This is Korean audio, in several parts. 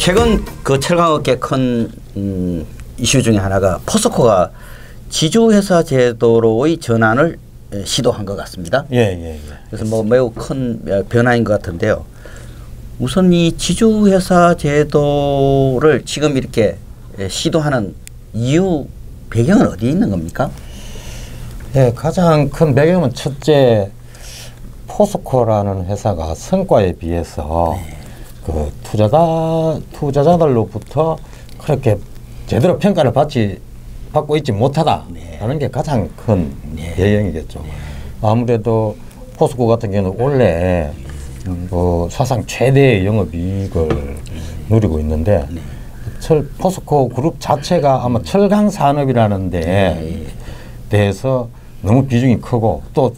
최근 그 철강업계 큰 이슈 중에 하나가 포스코가 지주회사 제도로의 전환을 시도한 것 같습니다. 그래서 뭐 매우 큰 변화인 것 같은데요. 우선 이 지주회사 제도를 지금 이렇게 시도하는 이유 배경은 어디에 있는 겁니까? 네, 가장 큰 배경은 첫째 포스코라는 회사가 성과에 비해서 그 투자자들로부터 그렇게 제대로 평가를 받고 있지 못하다라는 게 가장 큰 배경이겠죠. 아무래도 포스코 같은 경우는 원래 사상 최대의 영업이익을 누리고 있는데 포스코 그룹 자체가 아마 철강 산업이라는 데 대해서 너무 비중이 크고 또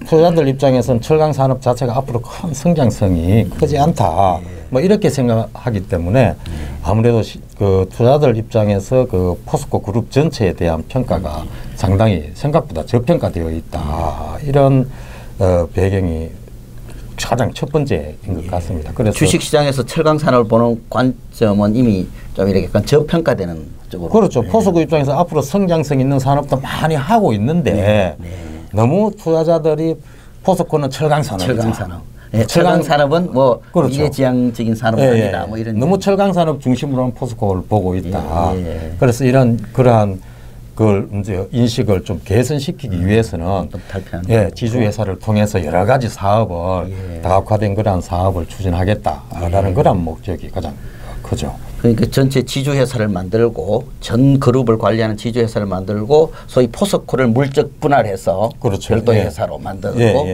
투자자들 입장에서는 철강 산업 자체가 앞으로 큰 성장성이 크지 않다. 뭐 이렇게 생각하기 때문에 아무래도 그 투자자들 입장에서 그 포스코 그룹 전체에 대한 평가가 상당히 생각보다 저평가되어 있다. 이런 배경이 가장 첫 번째인 것 같습니다. 그래서 주식시장에서 철강 산업을 보는 관점은 이미 좀 이렇게 약간 저평가되는 쪽으로. 그렇죠. 포스코 입장에서 앞으로 성장성 있는 산업도 많이 하고 있는데 너무 투자자들이 포스코는 철강 산업이다. 철강 산업. 철강 산업은 뭐 그렇죠. 미래지향적인 산업은 아니다. 뭐 이런 너무 철강 산업 중심으로는 포스코를 보고 있다. 그래서 그러한 그걸 이제 인식을 좀 개선시키기 위해서는 지주회사를 통해서 여러 가지 사업을 다각화된 그러한 사업을 추진하겠다라는 그런 목적이 가장 크죠. 그러니까 전체 지주회사를 만들고 전 그룹을 관리하는 지주회사를 만들고 소위 포스코를 물적 분할해서 그렇죠. 별도의 회사로 만들고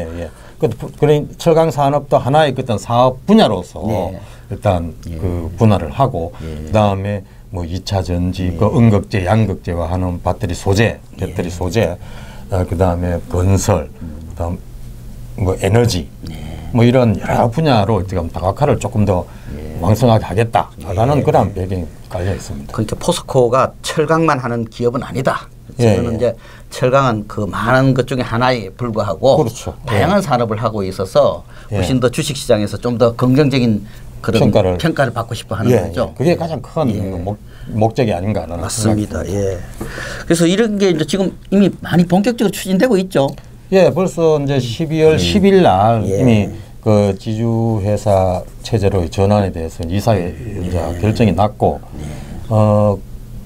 그런 철강 산업도 하나의 어떤 사업 분야로서 일단 그 분할을 하고 그다음에 뭐 2차 전지, 그 음극재, 양극재와 하는 배터리 소재, 그다음에 건설, 그다음 뭐 에너지, 뭐 이런 여러 분야로 지금 다각화를 조금 더 왕성하게 하겠다라는 그런 배경이 깔려 있습니다. 그러니까 포스코가 철강만 하는 기업은 아니다. 저는 이제 철강은 그 많은 것 중에 하나에 불과하고 그렇죠. 다양한 산업을 하고 있어서 훨씬 더 주식시장에서 좀 더 긍정적인 그런 평가를 받고 싶어 하는 거죠. 그게 가장 큰 목적이 아닌가라는 맞습니다. 그래서 이런 게 이제 지금 이미 많이 본격적으로 추진되고 있죠. 벌써 이제 12월 10일 날 이미 그 지주회사 체제로의 전환에 대해서 이사회 결정이 났고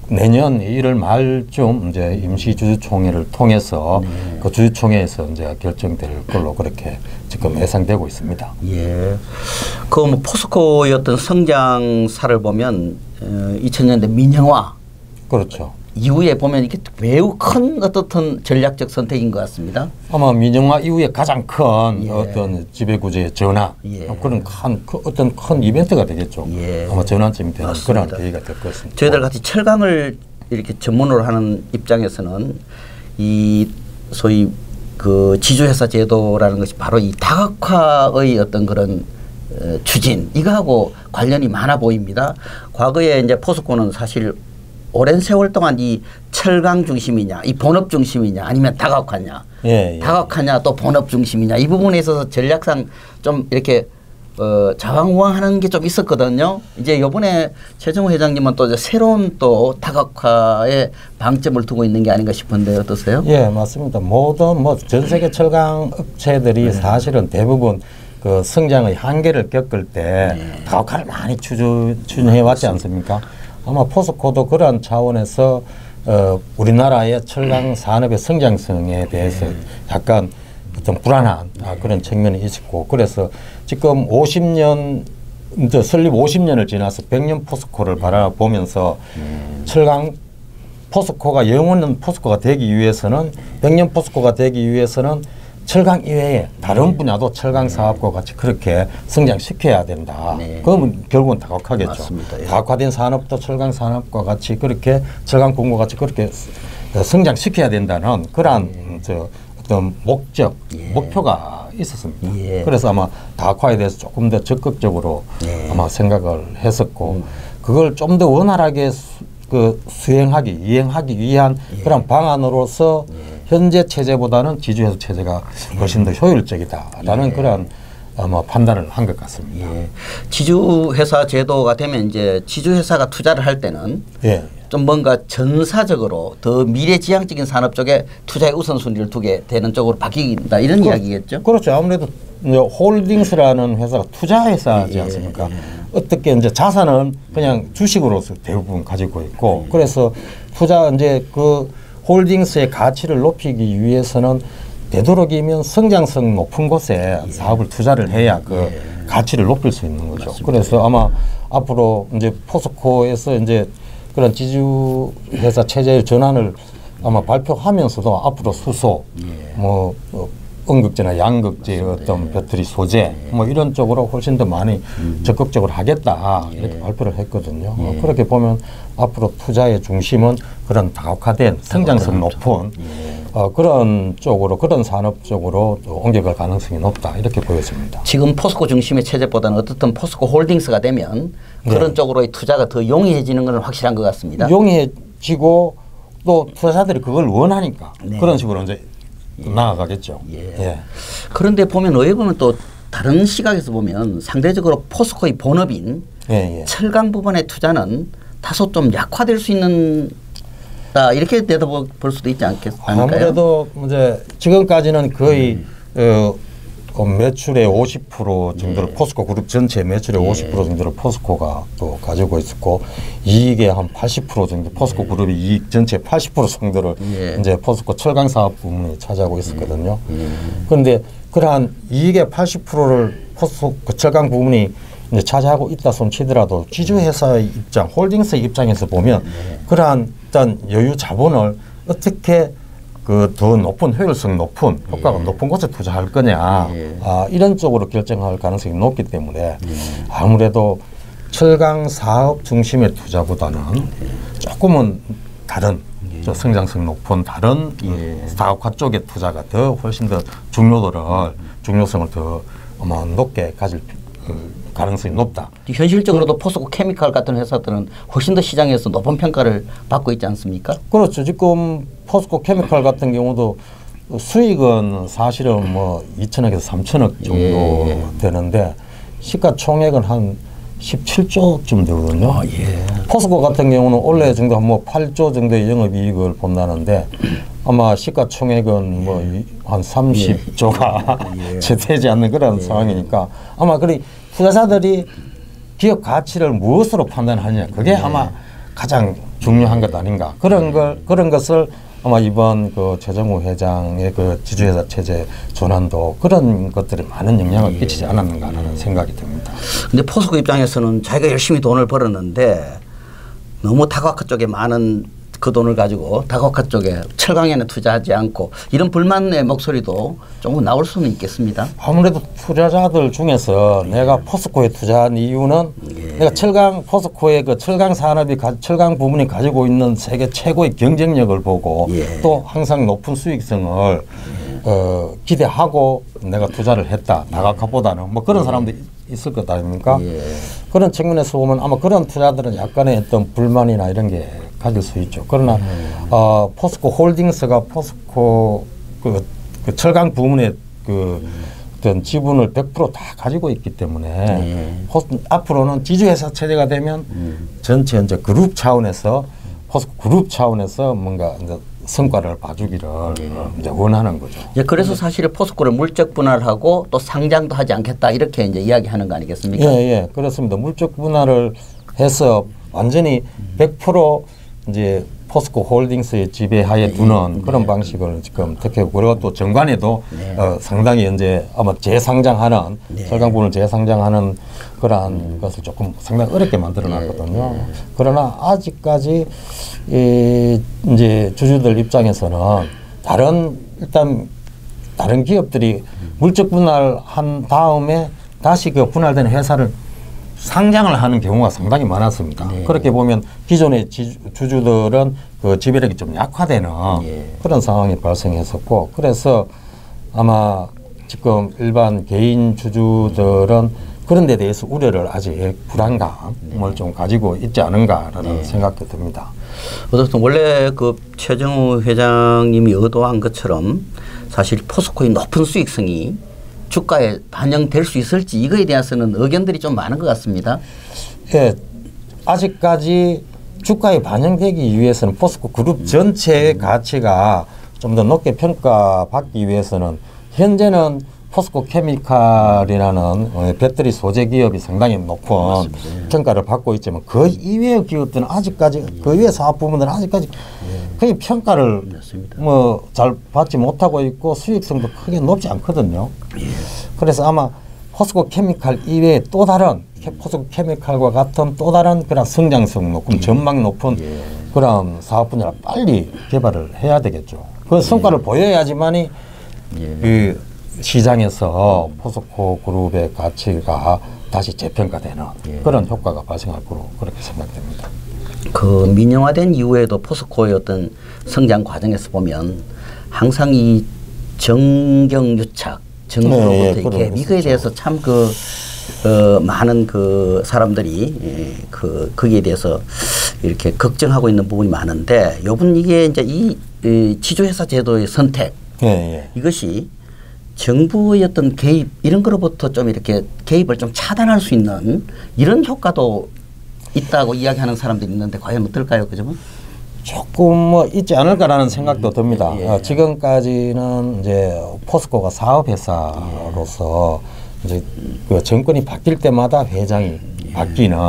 내년 1월 말쯤 이제 임시 주주총회를 통해서 그 주주총회에서 이제 결정될 걸로 그렇게 지금 예상되고 있습니다. 그 뭐 포스코의 어떤 성장사를 보면 2000년대 민영화 그렇죠. 이후에 보면 이게 매우 큰 어떤 전략적 선택인 것 같습니다. 아마 민영화 이후에 가장 큰 어떤 지배구조의 전환 그런 어떤 큰 이벤트가 되겠죠. 아마 전환점이 되는 그런 계기가 될 것 같습니다. 저희들 같이 철강을 이렇게 전문으로 하는 입장에서는 이 소위 그 지주회사 제도라는 것이 바로 이 다각화의 어떤 그런 추진 이거하고 관련이 많아 보입니다. 과거에 이제 포스코는 사실 오랜 세월 동안 이 철강 중심이냐, 이 본업 중심이냐, 아니면 다각화냐, 다각화냐 또 본업 중심이냐 이 부분에 있어서 전략상 좀 이렇게 좌왕우왕하는 게 좀 있었거든요. 이제 이번에 최정호 회장님은 또 이제 새로운 또 다각화에 방점을 두고 있는 게 아닌가 싶은데 어떠세요? 맞습니다. 모든 뭐 전 세계 철강 업체들이 사실은 대부분 그 성장의 한계를 겪을 때 다각화를 많이 추진해 왔지 않습니까? 아마 포스코도 그런 차원에서 우리나라의 철강 산업의 성장성에 대해서 약간 어떤 불안한 그런 측면이 있었고 그래서 지금 50년 설립 50년을 지나서 100년 포스코를 바라보면서 철강 포스코가 영원한 포스코가 되기 위해서는 100년 포스코가 되기 위해서는 철강 이외에 다른 분야도 철강 사업과 같이 그렇게 성장시켜야 된다. 그러면 결국은 다각화겠죠. 맞습니다. 다각화된 산업도 철강 산업과 같이 그렇게 철강 공과 같이 그렇게 성장시켜야 된다는 그러한 어떤 목표가 있었습니다. 그래서 아마 다각화에 대해서 조금 더 적극적으로 아마 생각을 했었고 그걸 좀 더 원활하게 이행하기 위한 그런 방안으로서 현재 체제보다는 지주회사 체제가 훨씬 더 효율적이다라는 그런 아마 판단을 한 것 같습니다. 예. 지주회사 제도가 되면 이제 지주회사가 투자를 할 때는 예. 좀 뭔가 전사적으로 더 미래지향적인 산업 쪽에 투자의 우선순위를 두게 되는 쪽으로 바뀐다 이런 이야기겠죠? 그렇죠. 아무래도 이제 홀딩스라는 회사가 투자회사지 않습니까? 어떻게 이제 자산은 그냥 주식으로서 대부분 가지고 있고 그래서 투자 이제 그 홀딩스의 가치를 높이기 위해서는 되도록이면 성장성 높은 곳에 사업을 투자를 해야 그 가치를 높일 수 있는 거죠. 맞습니다. 그래서 아마 앞으로 이제 포스코에서 이제 그런 지주회사 체제의 전환을 아마 발표하면서도 앞으로 수소, 뭐 음극재나 양극재의 어떤 배터리 소재 뭐 이런 쪽으로 훨씬 더 많이 적극적으로 하겠다 이렇게 발표를 했거든요. 그렇게 보면 앞으로 투자의 중심은 그런 다각화된 성장성 높은 그런 쪽으로 그런 산업 쪽으로 옮겨갈 가능성이 높다 이렇게 보여집니다. 지금 포스코 중심의 체제보다는 어떻든 포스코 홀딩스가 되면 그런 쪽으로의 투자가 더 용이해지는 건 확실한 것 같습니다. 용이해지고 또 투자자들이 그걸 원하니까 그런 식으로 이제 나아가겠죠. 예. 그런데 보면 의외 보면 또 다른 시각에서 보면 상대적으로 포스코의 본업인 철강 부분의 투자는 다소 좀 약화될 수 있는 이렇게 내다볼 수도 있지 않을까요? 아무래도 이제 지금까지는 거의 매출의 50% 정도를 포스코 그룹 전체 매출의 50% 정도를 포스코가 또 가지고 있었고 이익의 한 80% 정도 포스코 그룹의 이익 전체 80% 정도를 이제 포스코 철강 사업 부문이 차지하고 있었거든요. 그런데 그러한 이익의 80%를 포스코 철강 부문이 이제 차지하고 있다 손 치더라도 지주회사의 입장, 홀딩스의 입장에서 보면 그러한 일단 여유 자본을 어떻게 그 더 높은 효율성 높은 효과가 높은 곳에 투자할 거냐 이런 쪽으로 결정할 가능성이 높기 때문에 아무래도 철강 사업 중심의 투자보다는 조금은 다른 성장성 높은 다른 다각화 쪽의 투자가 더 훨씬 더 중요성을 더 아마 높게 가질 가능성이 높다. 현실적으로도 포스코 케미칼 같은 회사들은 훨씬 더 시장에서 높은 평가를 받고 있지 않습니까? 그렇죠. 지금 포스코 케미칼 같은 경우도 수익은 사실은 뭐 2천억에서 3천억 정도 되는데 시가총액은 한 17조쯤 되거든요. 포스코 같은 경우는 올해 정도 뭐 8조 정도의 영업이익을 본다는데 아마 시가총액은 뭐 한 30조가 채 되지 않는 그런 상황이니까 아마 그리 투자자들이 기업 가치를 무엇으로 판단하느냐 그게 아마 가장 중요한 것 아닌가 그런 것을 아마 이번 그 최정우 회장의 그 지주회사 체제 전환도 그런 것들이 많은 영향을 끼치지 않았는가 하는 생각이 듭니다. 근데 포스코 입장에서는 자기가 열심히 돈을 벌었는데 너무 다각화 쪽에 많은 그 돈을 가지고 다각화 쪽에 철강에는 투자하지 않고 이런 불만의 목소리도 조금 나올 수는 있겠습니다. 아무래도 투자자들 중에서 내가 포스코에 투자한 이유는 내가 포스코의 그 철강 산업이 철강 부문이 가지고 있는 세계 최고의 경쟁력을 보고 또 항상 높은 수익성을 기대하고 내가 투자를 했다. 다각화보다는 뭐 그런 사람도 있을 것 아닙니까? 그런 측면에서 보면 아마 그런 투자들은 약간의 어떤 불만이나 이런 게 가질 수 있죠. 그러나 포스코 홀딩스가 포스코 그 철강 부문의 그 어떤 지분을 100% 다 가지고 있기 때문에 앞으로는 지주회사 체제가 되면 전체 이제 그룹 차원에서 포스코 그룹 차원에서 뭔가 이제 성과를 봐주기를 이제 원하는 거죠. 그래서 사실 포스코를 물적 분할하고 또 상장도 하지 않겠다 이렇게 이제 이야기하는 거 아니겠습니까? 그렇습니다. 물적 분할을 해서 완전히 100% 이제 포스코 홀딩스의 지배하에 두는 그런 방식을 지금 택했고 그리고 또 정관에도 상당히 이제 아마 재상장하는 철강부를 재상장하는 그러한 것을 조금 상당히 어렵게 만들어놨거든요. 그러나 아직까지 이제 주주들 입장에서는 다른 기업들이 물적 분할한 다음에 다시 그 분할된 회사를 상장을 하는 경우가 상당히 많았습니다. 그렇게 보면 기존의 주주들은 그 지배력이 좀 약화되는 그런 상황이 발생했었고 그래서 아마 지금 일반 개인 주주들은 그런 데 대해서 우려를 아직 불안감을 좀 가지고 있지 않은가라는 생각도 듭니다. 어쨌든 원래 그 최정우 회장님이 의도한 것처럼 사실 포스코의 높은 수익성이 주가에 반영될 수 있을지 이거에 대해서는 의견들이 좀 많은 것 같습니다. 예, 아직까지 주가에 반영되기 위해서는 포스코 그룹 전체의 가치가 좀 더 높게 평가받기 위해서는 현재는 포스코 케미칼이라는 배터리 소재 기업이 상당히 높은 평가를 받고 있지만 그 이외의 기업들은 아직까지 그 이외의 사업 부문들은 아직까지 거의 평가를 뭐 잘 받지 못하고 있고 수익성도 크게 높지 않거든요. 그래서 아마 포스코 케미칼 이외에 또 다른 포스코 케미칼과 같은 또 다른 그런 성장성 높은 전망 높은 그런 사업 분야를 빨리 개발을 해야 되겠죠. 그 성과를 보여야지만이 그 시장에서 포스코 그룹의 가치가 다시 재평가되는 그런 효과가 발생할 거로 그렇게 생각됩니다. 그 민영화된 이후에도 포스코의 어떤 성장 과정에서 보면 항상 이 정경유착, 정부로부터 이렇게 이거에 대해서 참 많은 그 사람들이 거기에 대해서 이렇게 걱정하고 있는 부분이 많은데 요번 이게 이제 이 지주회사 제도의 선택 이것이 정부의 어떤 개입 이런 거로부터 좀 이렇게 개입을 좀 차단할 수 있는 이런 효과도 있다고 이야기하는 사람들이 있는데 과연 어떨까요, 그 점은? 조금 뭐 있지 않을까라는 생각도 듭니다. 지금까지는 이제 포스코가 사업회사로서 이제 그 정권이 바뀔 때마다 회장이 바뀌는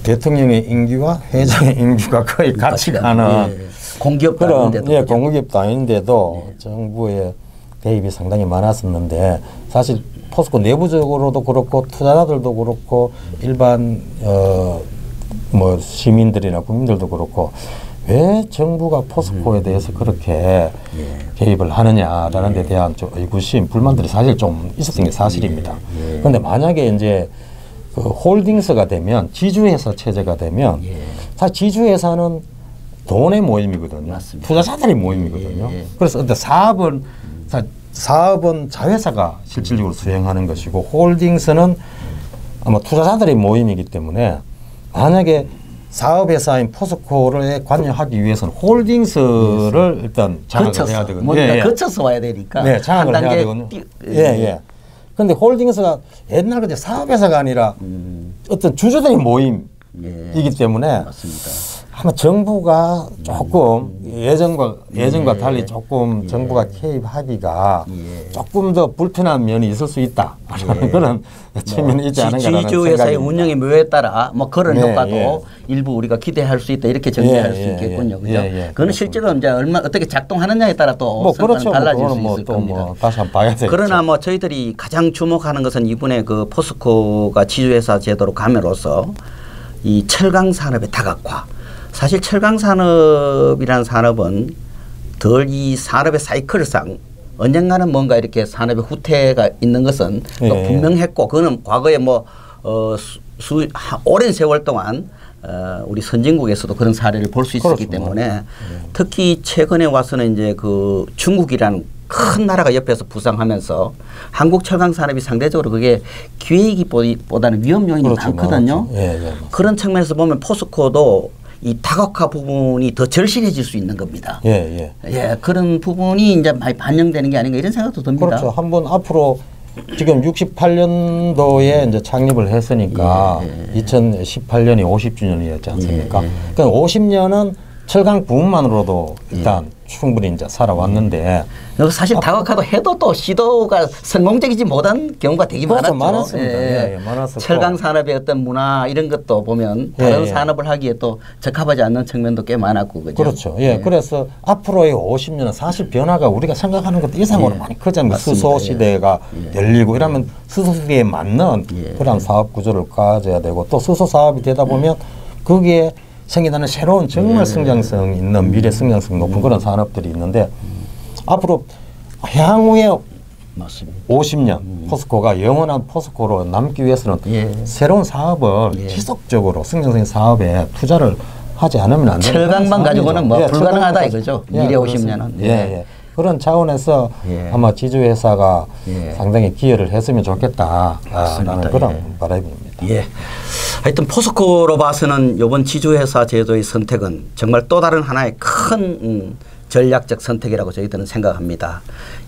대통령의 임기와 회장의 임기가 거의 같이 가는 공기업도 아닌데도 공기업도 아닌데도 정부의 개입이 상당히 많았었는데 사실 포스코 내부적으로도 그렇고 투자자들도 그렇고 일반 뭐 시민들이나 국민들도 그렇고 왜 정부가 포스코에 대해서 그렇게 개입을 하느냐라는 데 대한 좀 의구심, 불만들이 사실 좀 있었던 게 사실입니다. 그런데 만약에 이제 그 홀딩스가 되면 지주회사 체제가 되면 사실 지주회사는 돈의 모임이거든요. 맞습니다. 투자자들의 모임이거든요. 그래서 근데 사업은 자회사가 실질적으로 수행하는 것이고 홀딩스는 아마 투자자들의 모임이기 때문에 만약에 사업회사인 포스코를 관여하기 위해서는 홀딩스를 일단 장악을 해야 되거든요. 뭔가 거쳐서 와야 되니까. 장악을 해야 되거든요. 그런데 홀딩스가 옛날 그때 사업회사가 아니라 어떤 주주들의 모임이기 때문에 맞습니다. 아마 정부가 조금 예전과 달리 조금 정부가 개입하기가 조금 더 불편한 면이 있을 수 있다. 그런 측면이 있지 않은가라는 생각입니다. 지주회사의 운영의 묘에 따라 뭐 그런 효과도 일부 우리가 기대할 수 있다 이렇게 정리할 수 있겠군요. 그죠? 그거는 실제로 이제 어떻게 작동하느냐에 따라 또 그렇죠. 달라질 수 있을 겁니다. 다시 한번 봐야 되겠죠. 그러나 뭐 저희들이 가장 주목하는 것은 이번에 그 포스코가 지주회사 제도로 감으로써 이 철강 산업의 다각화. 사실 철강 산업이라는 산업은 덜 이 산업의 사이클상 언젠가는 뭔가 이렇게 산업의 후퇴가 있는 것은 분명했고 그거는 과거에 뭐 오랜 세월 동안 우리 선진국에서도 그런 사례를 볼 수 있었기 때문에 특히 최근에 와서는 이제 그 중국이라는 큰 나라가 옆에서 부상하면서 한국 철강 산업이 상대적으로 그게 기회이기보다는 위험 요인이 많거든요. 그런 측면에서 보면 포스코도 이 다각화 부분이 더 절실해질 수 있는 겁니다. 그런 부분이 이제 많이 반영되는 게 아닌가 이런 생각도 듭니다. 그렇죠. 한번 앞으로 지금 68년도에 이제 창립을 했으니까 2018년이 50주년이었지 않습니까? 그러니까 50년은 철강 부문만으로도 일단 충분히 이제 살아왔는데 사실 다각화도 해도 또 시도가 성공적이지 못한 경우가 되게 많았습니다. 많았었고. 철강 산업의 어떤 문화 이런 것도 보면 다른 산업을 하기에 또 적합하지 않는 측면도 꽤 많았고 그죠? 그렇죠. 그래서 앞으로의 50년은 사실 변화가 우리가 생각하는 것 이상으로 많이 크잖아요. 수소 시대가 열리고 이러면 수소 시대에 맞는 그런 사업 구조를 가져야 되고 또 수소 사업이 되다 보면 거기에 생기는 새로운 정말 성장성 있는 미래 성장성 높은 그런 산업들이 있는데 앞으로 향후에 50년 포스코가 영원한 포스코로 남기 위해서는 새로운 사업을 지속적으로 성장성 사업에 투자를 하지 않으면 안 됩니다. 철강만 가지고는 뭐 불가능하다 이거죠. 미래 50년은. 그런 차원에서 아마 지주회사가 상당히 기여를 했으면 좋겠다라는 그런 바람입니다. 하여튼 포스코로 봐서는 이번 지주회사 제도의 선택은 정말 또 다른 하나의 큰 전략적 선택이라고 저희들은 생각합니다.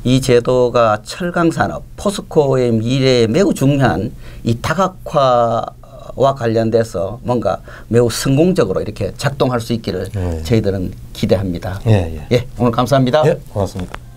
이 제도가 철강산업, 포스코의 미래에 매우 중요한 이 다각화와 관련돼서 뭔가 매우 성공적으로 이렇게 작동할 수 있기를 저희들은 기대합니다. 예, 예. 예, 오늘 감사합니다. 예, 고맙습니다.